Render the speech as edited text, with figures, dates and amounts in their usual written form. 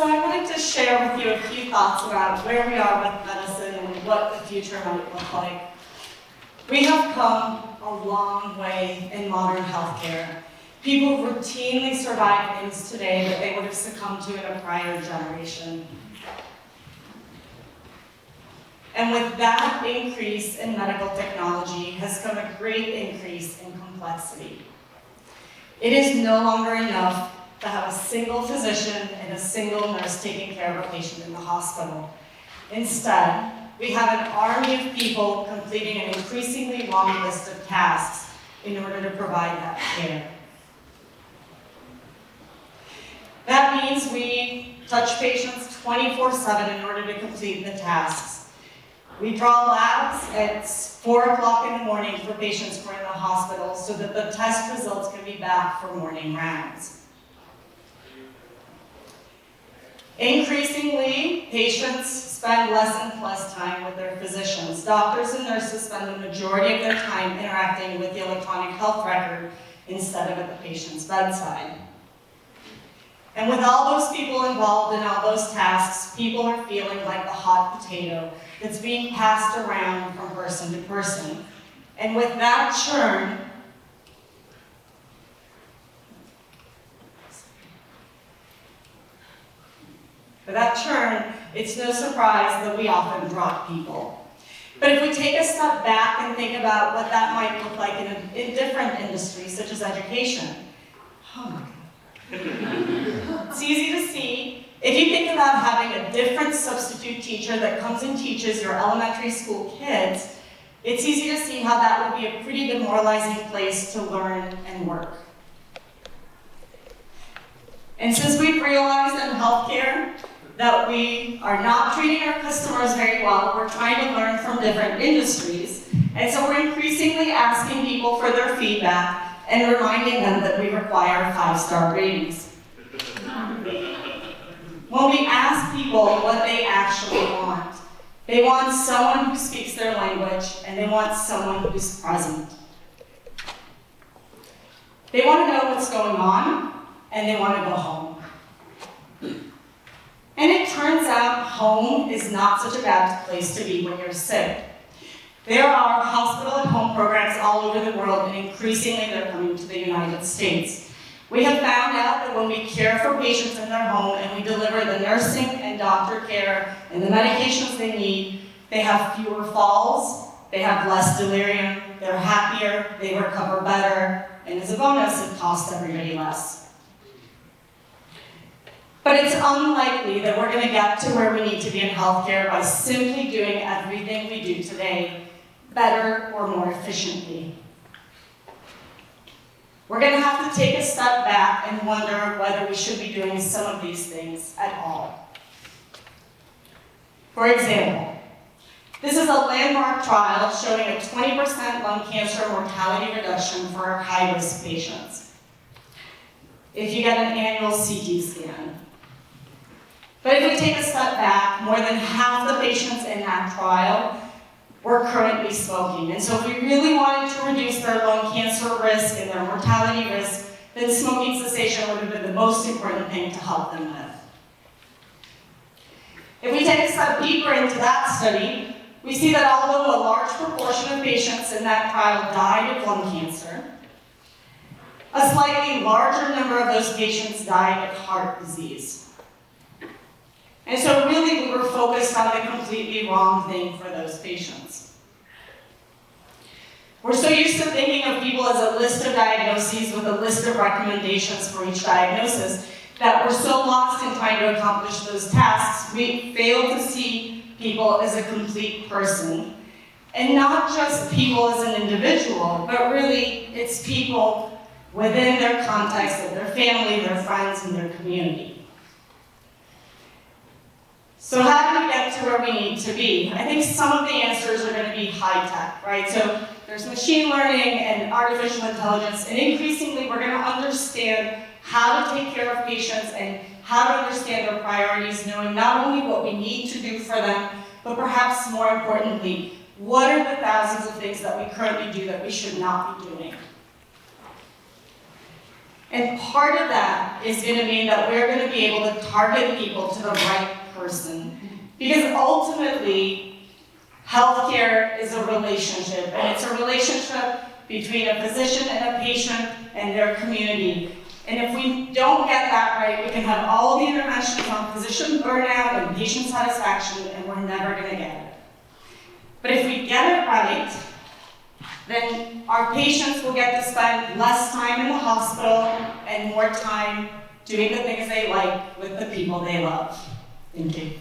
So I wanted to share with you a few thoughts about where we are with medicine and what the future might look like. We have come a long way in modern healthcare. People routinely survive things today that they would have succumbed to in a prior generation. And with that increase in medical technology has come a great increase in complexity. It is no longer enough to have a single physician and a single nurse taking care of a patient in the hospital. Instead, we have an army of people completing an increasingly long list of tasks in order to provide that care. That means we touch patients 24/7 in order to complete the tasks. We draw labs at 4 o'clock in the morning for patients who are in the hospital so that the test results can be back for morning rounds. Increasingly, patients spend less and less time with their physicians. Doctors and nurses spend the majority of their time interacting with the electronic health record instead of at the patient's bedside. And with all those people involved in all those tasks, people are feeling like the hot potato that's being passed around from person to person. And with that churn, it's no surprise that we often drop people. But if we take a step back and think about what that might look like in different industries, such as education, oh my God. It's easy to see. If you think about having a different substitute teacher that comes and teaches your elementary school kids, it's easy to see how that would be a pretty demoralizing place to learn and work. And since we've realized in healthcare that we are not treating our customers very well, we're trying to learn from different industries. And so we're increasingly asking people for their feedback and reminding them that we require 5-star ratings. When we ask people what they actually want, they want someone who speaks their language and they want someone who's present. They want to know what's going on and they want to go home. And it turns out home is not such a bad place to be when you're sick. There are hospital-at-home programs all over the world, and increasingly they're coming to the United States. We have found out that when we care for patients in their home and we deliver the nursing and doctor care and the medications they need, they have fewer falls, they have less delirium, they're happier, they recover better, and as a bonus, it costs everybody less. But it's unlikely that we're going to get to where we need to be in healthcare by simply doing everything we do today better or more efficiently. We're going to have to take a step back and wonder whether we should be doing some of these things at all. For example, this is a landmark trial showing a 20% lung cancer mortality reduction for our high-risk patients if you get an annual CT scan. But if we take a step back, more than half the patients in that trial were currently smoking. And so if we really wanted to reduce their lung cancer risk and their mortality risk, then smoking cessation would have been the most important thing to help them with. If we take a step deeper into that study, we see that although a large proportion of patients in that trial died of lung cancer, a slightly larger number of those patients died of heart disease. And so really we were focused on the completely wrong thing for those patients. We're so used to thinking of people as a list of diagnoses with a list of recommendations for each diagnosis that we're so lost in trying to accomplish those tasks, we fail to see people as a complete person. And not just people as an individual, but really it's people within their context of their family, their friends, and their community. So how do we get to where we need to be? I think some of the answers are going to be high tech, right? So there's machine learning and artificial intelligence, and increasingly we're going to understand how to take care of patients and how to understand their priorities, knowing not only what we need to do for them, but perhaps more importantly, what are the thousands of things that we currently do that we should not be doing? And part of that is going to mean that we're going to be able to target people to the right person. Because ultimately, healthcare is a relationship, and it's a relationship between a physician and a patient and their community. And if we don't get that right, we can have all the interventions on physician burnout and patient satisfaction, and we're never going to get it. But if we get it right, then our patients will get to spend less time in the hospital and more time doing the things they like with the people they love. Thank you.